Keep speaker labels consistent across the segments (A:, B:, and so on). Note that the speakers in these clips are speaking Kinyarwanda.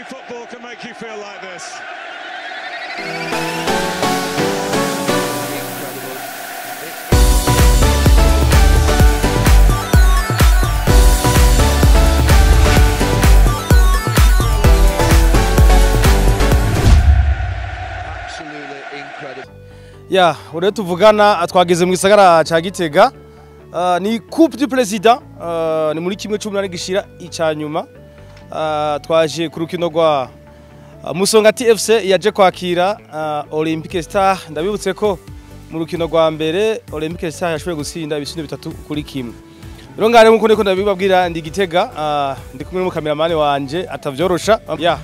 A: Only football can make you feel like this.
B: Ya, ure tuvugana twageze mu gisagara ca Gitega. Ni coupe du président, ni muri kimwe cy'umunani gishira icanyuma. Twaje ku rukino rwa MUSONGATI FC yaje kwakira Olympic Star. Ndabibutse ko mu rukino rwa mbere Olympic Star yashoboye gutsinda ibisindo 3 kuri kimwe. Rero ngare nkuko ndiko ndabibabwira ndi Gitega, ndi kumwe n'umu cameraman wanje atavyorosha. Ya.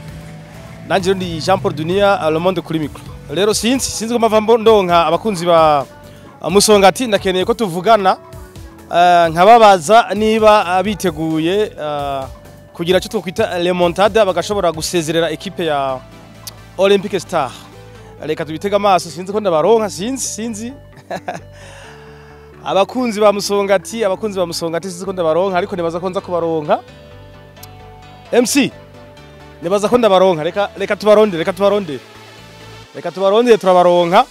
B: Nanje ndi Jean Paul Dunia Le Monde kuri micro. Rero sinzi ko mava ndonka abakunzi ba MUSONGATI ndakeneye ko tuvugana nkababaza niba biteguye kugira cyo twokwita remontada bagashobora gusezerera equipe ya Olympic Star. Reka tubitega amaso sinzi ko ndabaronka sinzi abakunzi ba MUSONGATI sinzi ko ndabaronka ariko nibaza ko nza kubaronka. MC nibaza ko ndabaronka reka tubarondere turabaronka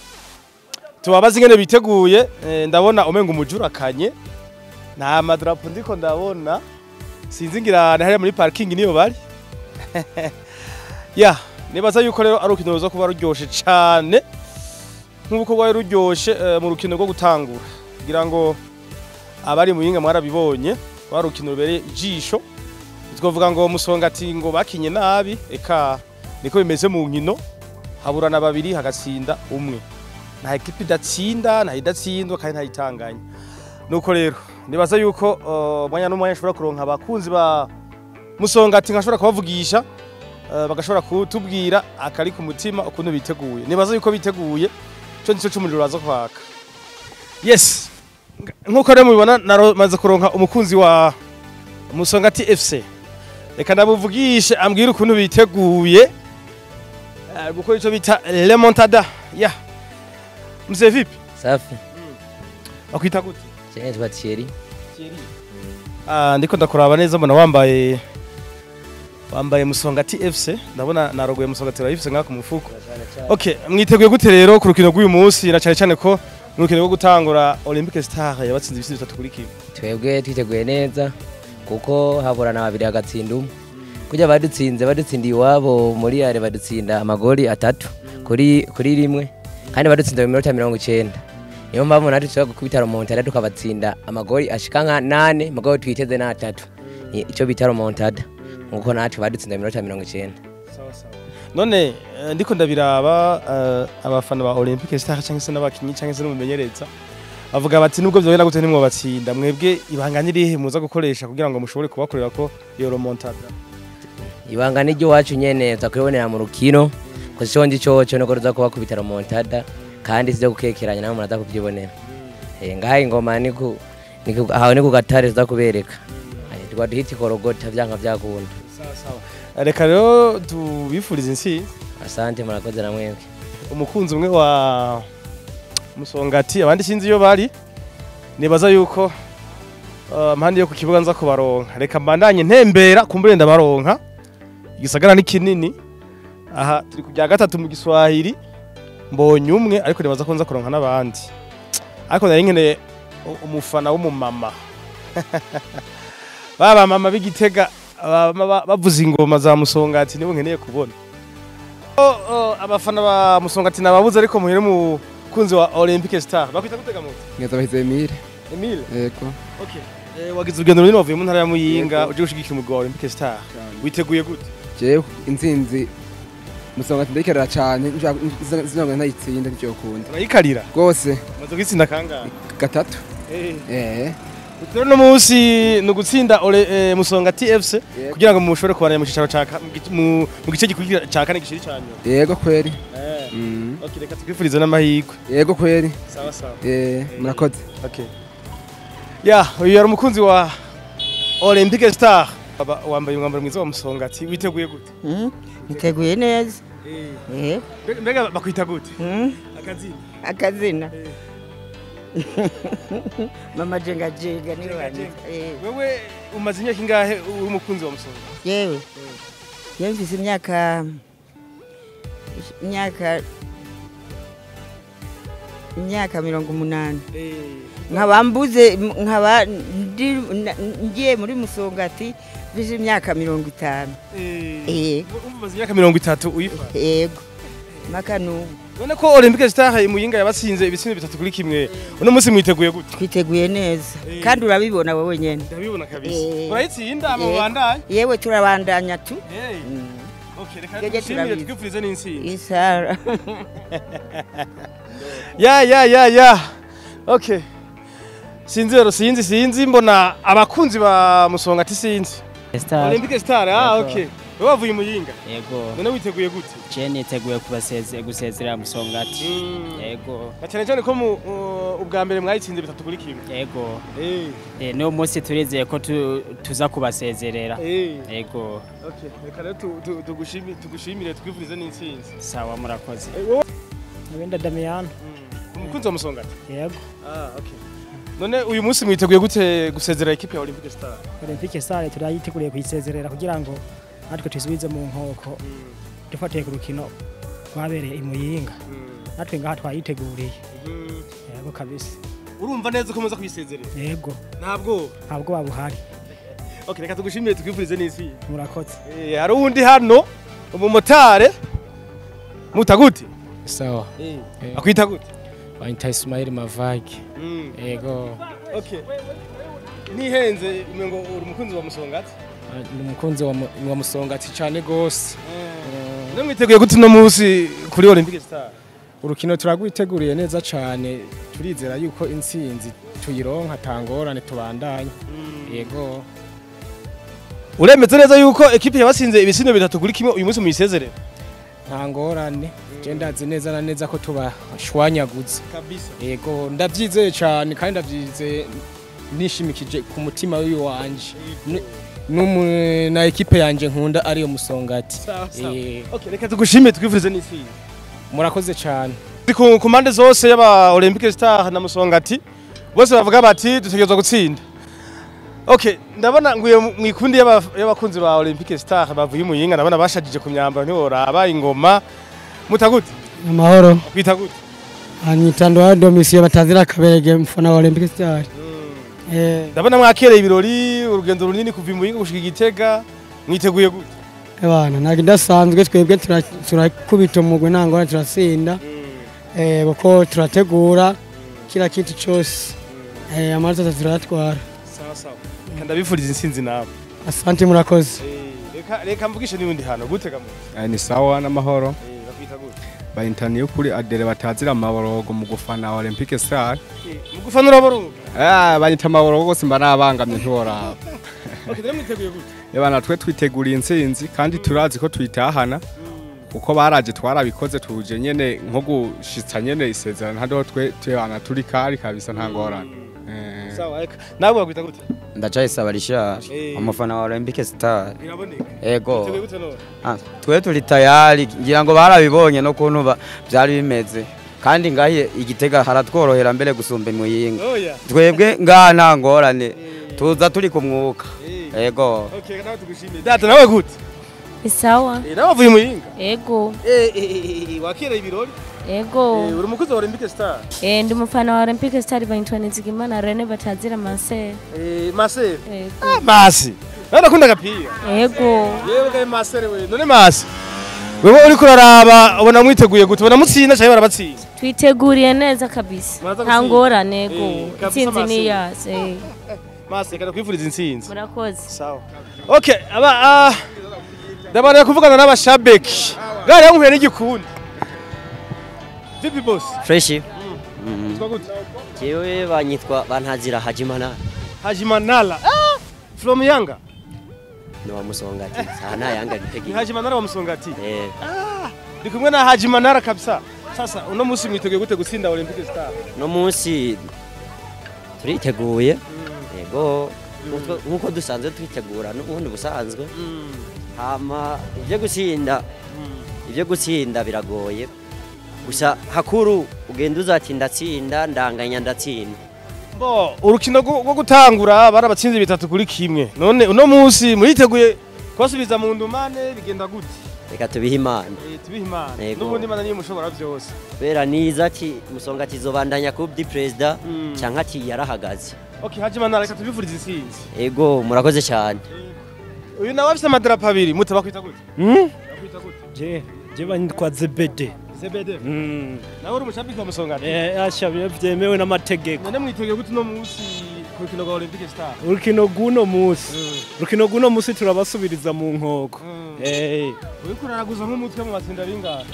B: tubabaza ingene biteguye. Ndabona umenga umujurakanye nta madrapo ndiko ndabona sinzi ngira hariya muri parking niyo bari. Ya nibaza yuko rero ari urukino ruza kuba ruryoshe cyane nk'uko rwari ruryoshe mu rukino rwo gutangura kugira ngo abari mu yinga mwarabibonye rwa rukino rubereye ijisho. Twavuga ngo MUSONGATI ngo bakinye nabi eka niko bimeze mu nkino, haburana babiri hagatsinda umwe, nta equipe idatsinda nta idatsindwa kandi nta itanganya. Nuko rero nibaza yuko mwanya n'umwanya ashobora kuronka abakunzi ba MUSONGATI nkashobora kubavugisha bagashobora kutubwira akari ku mutima ukuntu biteguye. Nibaza yuko biteguye cyo nico cy'umuriro baza kwaka. Yes, nkuko rero mubibona namaze kuronka umukunzi wa MUSONGATI FC. Reka ndabuvugishe ambwira ukuntu biteguye gukora ico bita remontada. Ya mzee vipi?
C: Safi.
B: Bakwita gute?
C: Cyane Thierry.
B: Ndiko ndakuraba neza mbona wambaye MUSONGATI FC. Ndabona narogoye MUSONGATI FC ngaka mu mufuko. Okay, mwiteguye gute rero ku rukino rw'uyu munsi na cyane ko mu rukino rwo gutangura Olympic Star yabatsinze ibisindo 3 kuri kimwe?
C: Twebwe twiteguye neza kuko haburana babiri hagatsinda umwe. Kujya badutsindiye iwabo muri yare badutsinda amagoli 3 kuri rimwe kandi badutsinda mu minota 90. Niyo mpamvu natwe tushaka gukubita remontada tukabatsinda amagoli ashika nka 8 magoli twiteze na 3. Ico bita remontada nkuko natwe badutsinda mu minota 90.
B: Sawa. None ndiko ndabiraba abafana ba Olympic Star cyangwa se n'abakinyi cyangwa se n'umumenyereza bavuga bati nubwo byo gute nimwe batsinda mwebwe ibanganye rihe muza gukoresha kugira ngo mushobore kubakorera ko iyo remontada?
C: Ibangane ryo wacu nyene zakwibonera mu rukino ko sonje cyo no kuza kuba kubita remontada kandi size gukekeranya namwe muraza kubyibonera. Ngaha ingoma niko aho niko gatare za kubereka. Twa duhiti korogota byanka byakunda.
B: Sawa. Reka rero tubifurize insi.
C: Asante murakoze na mwebwe.
B: Umukunzi umwe wa MUSONGATI abandi sinzi iyo bari nibaza yuko mpande yo ku kibuga nza kubaronka. Reka mbandanye ntembera kumbure ndabaronka. Igisagara ni kinini. Aha turi kujya gatatu mu Giswahili mbonye umwe ariko nibaza ko nza kuronka nabandi. Ariko nari nkeneye umufana w'umumama. Baba mama b'Igitega bavuza ingoma za MUSONGATI nibo nkeneye kubona. Abafana ba MUSONGATI nababuze ariko muhere mu kunzi wa Olympic Star. Bakwita gutega moto?
D: Ngeza bahize Emile.
B: Yego. Okay. Wagize urugendo runini wavuye mu ntara ya Muyinga uje gushigikira umugwi wa Olympic Star. Witeguye gute?
D: Jewe inzinzi MUSONGATI ndayikarira cyane zinabwo ntayitsinda cyo kunda.
B: Urayikarira?
D: Gose.
B: Maze gitsinda kangahe?
D: 3.
B: Rero no munsi no gutsinda MUSONGATI FC kugira ngo mushobore kubana mu cicaro caka mu gice gikurikira caka ne gishiri cyanyu.
D: Yego kweri.
B: Okay, reka twifurize n'amahirwe.
D: Yego kweri.
B: Sawa.
D: Murakoze.
B: Okay. Ya, uyu yari umukunzi wa Olympic Star. Wambaye umwambaro mwiza wa MUSONGATI. Witeguye gute?
E: Niteguye neza.
B: Mbega bakwita gute? Akazina.
E: Mama jenga ni wani.
B: Wewe umaze imyaka ingahe uri umukunzi wa MUSONGATI?
E: Yewe Yemvise imyaka imyaka 80. Nkaba mbuze nkaba ngiye muri Musongati vije imyaka 50.
B: Umaze imyaka 30 uyifa.
E: Yego. Makanu.
B: None ko Olympic Star imuyinga yabatsinze ibitsina bitatu kuri kimwe. Uno munsi mwiteguye gute?
E: Twiteguye neza. Kandi urabibona wowe nyene.
B: Ndabibona kabisa. Urayitsinda amabandanye?
E: Yewe turabandanya tu.
B: Okay, reka tushimire twifurize n'insinzi.
E: Isara.
B: Ya. Okay. Sinzi mbona abakunzi ba Musongati sinzi. Olympic Star, okay. Wavuye muyinga?
F: Yego.
B: None witeguye gute?
F: Je niteguye gusezera Musongati. Yego.
B: Cyane ko ubwa mbere mwayitsinze bitatu kuri kimwe.
F: Yego. No munsi turizeye ko tuza kubasezerera. Yego.
B: Okay, reka rero tugushimire twifurize n'insinzi.
F: Sawa murakoze.
G: Nabenda Damiano.
B: Umukunzi wa Musongati?
G: Yego.
B: Okay. None uyu munsi mwiteguye gute gusezera equipe ya Olympic Star?
G: Olympic Star turayiteguriye kuyisezerera kugira ngo natwe tusubize mu nkoko. Dufatiye ku rukino rwabereye imuyinga. Natwe ngaha twayiteguriye. Yego kabisa.
B: Urumva neza ko muza kuyisezerera?
G: Yego.
B: Ntabwo
G: babuhari.
B: Okay, reka tugushimire twifurize n'isi.
G: Murakoze.
B: Hari uwundi hano umumotare mutaguti?
H: Sawa.
B: Akwita gute?
H: Banyita Ismail Mavagi. Yego.
B: Okay. Nihenze ngo uri umukunzi wa Musongati?
H: Ni umukunzi wa Musongati cyane gose.
B: Mwiteguye gute no munsi kuri Olympic Star?
H: Urukino turagwiteguriye neza cyane, turizera yuko intsinzi tuyironka tangorane tubandanye. Yego.
B: Uremeze neza yuko equipe yabatsinze ibitsina bitatu kuri kimwe uyu munsi muyisezerera?
H: Ntangorane. Je ndazi neza na neza ko tubashwanyaguze.
B: Kabisa.
H: Yego, ndavyizeye cyane kandi ndavyizeye nishimikije ku mutima w'uyu wanje. Na equipe yanje nkunda ariyo Musongati.
B: Okay, reka tugushimire twifurize n'isi.
H: Murakoze cyane.
B: Ku mpande zose y'aba Olympic Star na Musongati bose bavuga bati dutegerezwa gutsinda. Okay, ndabona nguye mwikundi y'abakunzi ba Olympic Star bavuye muyinga, ndabona bashajije ku myambaro ntiworaba ingoma. Mutagute?
G: Amahoro.
B: Kwita gute?
G: Anyitando wa domisiyo batazira kaberege mfana wa Olympic Star.
B: Ndabona mwakereye ibirori urugendo runini kuva muyinga gushika Gitega, mwiteguye gute?
G: Abana nagi ndasanzwe twebwe turakubita umugwe nangora turasinda. Bako turategura kila kitu cyose. Amanota turatwara.
B: Sawa. Kandi abifuriza insinzi nabo.
G: Asante murakoze.
B: Reka mvugishe n'undi hano gute gamu?
I: Ni sawa n'amahoro.
B: Bakwita gute?
I: Bayintaniye kuri adere batazira amaborogo mu gufana Olympic Star.
B: Mu gufana uraborogo?
I: Banyita amaborogo gose mba nabangamye ntiworaba.
B: Okay, mwiteguye gute?
I: Yabana twe twiteguriye insinzi kandi turazi ko twitahana. Uko baraje twarabikoze tuje nyene nko gushitsa nyene isezerano hado twebana turi kari kabisa ntangorana.
B: Sawa reka nawe wakwita gute?
C: Ndacayisaba Richard umufana wa Olympic Star.
B: Biraboneka.
C: Yego. Twe turi tayari ngira ngo barabibonye no kuntu byari bimeze. Kandi ngahiye Igitega haratworohera mbere gusumba imuyinga. Twebwe ngaha ntangorane tuza turi ku mwuka. Yego.
B: Okay, nawe tugushimire. Data nawe gute?
J: Isawa.
B: Nawe wavuye muyinga?
J: Yego.
B: Wakira ibirori?
J: Yego.
B: Uri umukozi wa Olympic Star?
J: Ndi umufana wa Olympic Star Nizigimana Rene batazira Marcel.
B: Marcel? Masi. Narakunda gapira.
J: Yego.
B: Yewe gaye Marcel we. None Masi. Wewe uri kuraraba ubona mwiteguye gute? Ubona mutsinda cyangwa barabatsinda?
J: Twiteguriye neza kabisa. Ntangorane yego. Intsinzi ni yase.
B: Masi kada kwifuriza intsinzi.
J: Murakoze.
B: Sawa. Okay, ndabana kuvugana n'abashabeki. Gare yankuye n'igikundi. Vipi boss?
C: Fresh.
B: Twagute.
C: Jewe banyitwa bantazira
B: Hajimanala. From Yanga.
C: No wa Musongati. Sana Yanga Gitega.
B: Hajimanala wa Musongati. Ndi kumwe na Hajimanala kabisa. Sasa uno munsi mwiteguye gute gutsinda Olympic Star?
C: No munsi turiteguye. Yego. Nkuko dusanzwe twitegura n'ubundi busanzwe. Hama ibyo gutsinda biragoye. Gusa hakuru ugenda uzatinda tsinda ndanganya ndatsinda.
B: Urukino rwo gutangura barabatsinze bitatu kuri kimwe. None uno munsi muriteguye kwasubiza mu ndumane bigenda gute
K: reka tubihe imana
B: tubihe imana
K: Yego.
B: n'ubundi imana niyo mushobora byose
K: bera niza ati musongati izobandanya kubdi president canka ati yarahagaze
B: okay haje mana reka tubivurize insinzi
K: ego murakoze cyane
B: uyu nawe afise amadarapo abiri mutaba kwita gute bakwita gute
L: je banyitwa zebede
B: zebede nawe uri umushabiki wa musongati
L: ashabye byemewe n'amategeko
B: none mwitegeye gute no munsi ku rukino rwa Olympic Star
L: urukino guno musi turabasubiriza mu nkoko
B: uriko uraraguza nk'umutwe mu batsinda bingana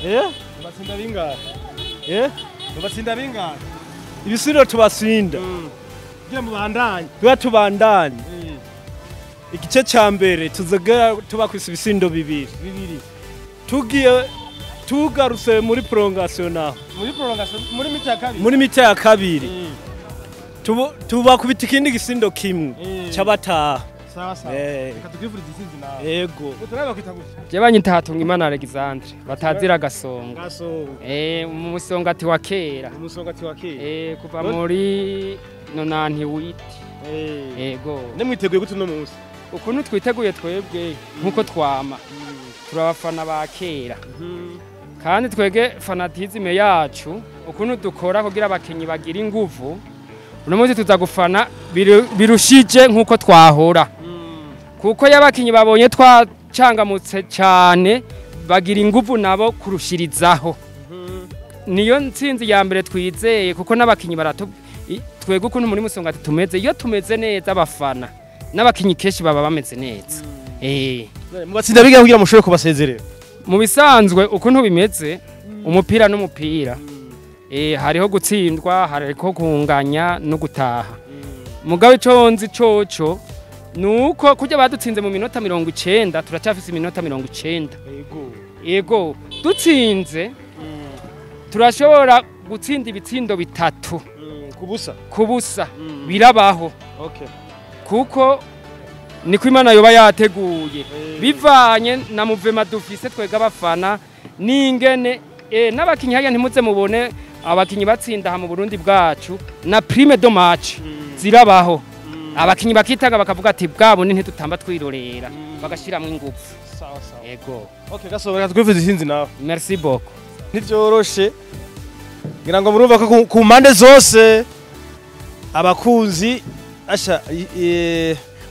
B: mu batsinda bingana mu batsinda bingana
L: ibisiro tubasinda
B: kugira mubandanye
L: tubandanye igice cya mbere tuzagera tubakwisa ibisindo bibiri tugiye tugarutse muri prolongation naho muri mita ya kabiri tubakubita ikindi gisindo kimwe cy'abataha
B: sawa sawa reka tugivurize isinzi nawe
L: yego
B: uturaba kwita gute
M: je banyita hatunga imana Alexandre batazira gasonga mu musongati wa kera kuva muri nonanti witi yego
B: nemwiteguye gute no munsi
M: ukuntu twiteguye twebwe nkuko twama turabafana ba kera kandi twege fanatisme yacu ukuntu dukora kugira abakenyi bagira inguvu uno munsi tuzagufana birushije nkuko twahora kuko yabakinyi babonye twacangamutse cyane bagira inguvu nabo kurushirizaho niyo ntsinzi ya mbere twizeye kuko n'abakinyi twege ukuntu muri musongati tumeze iyo tumeze neza abafana n'abakinyi keshi baba bameze neza
B: mu batsinda biga kugira mushobore kubasezerera
M: mu bisanzwe ukuntu bimeze umupira n'umupira hariho gutsindwa hariho kunganya no gutaha mugabe conzi coco nuko kujya badutsinze mu minota 90 turacyafise iminota 90 yego dutsinze turashobora gutsinda ibitsindo bitatu kubusa birabaho kuko niko imana yoba yateguye bivanye na muvema dufise twega abafana n'ingene n'abakinyi haya ntimuze mubone abakinyi batsinda mu Burundi bwacu na prime de match zirabaho abakinyi bakitaga bakavuga ati bwabo ni ntitutamba twirorera bagashiramo ingufu yego
B: okay Gasore twifuza isinzi nawe
M: merci beaucoup
B: nivyoroshe ngira ngo murumva ko ku mande zose abakunzi asha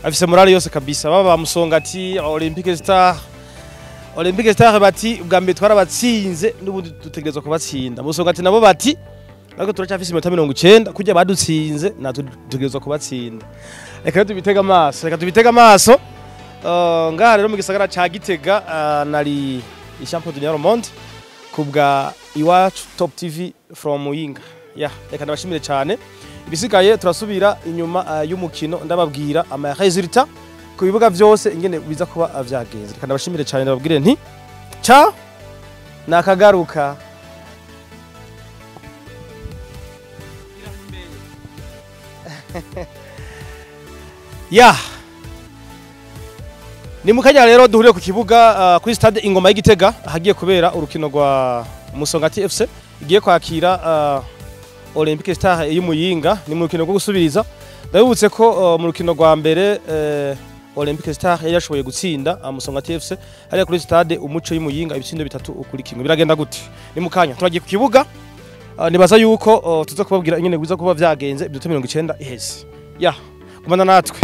B: afise morale yose kabisa baba musongati Olympic Star bati ubwa mbere twarabatsinze n'ubundi dutegerezwa kubatsinda musongati nabo bati ariko turacyafise iminota 90 kujya badutsinze natutegerezwa kubatsinda reka tubitega amaso ngaha rero mu gisagara ca Gitega nari champion du monde kubwa iwacu Top TV from Muyinga reka ndabashimire cyane ibisigaye turasubira inyuma y'umukino ndababwira ama resultat ku bibuga byose ingene biza kuba vyagenze reka ndabashimire cyane ndababwire nti cha nakagaruka ni mukanya rero duhuriye ku kibuga kuri stade Ingoma y'Igitega hagiye kubera urukino rwa Musongati FC igiye kwakira Olympic Star y'Umuyinga ni mu rukino rwo gusubiriza ndabibutse ko mu rukino rwa mbere Olympic Star yashoboye gutsinda Musongati FC hariya kuri stade Umuco y'Umuyinga ibitsindo bitatu ukuri kimwe biragenda gute ni mukanya turagiye ku kibuga nibaza yuko tuza kubabwira ingene biza kuba vyagenze 90 iheze gumana natwe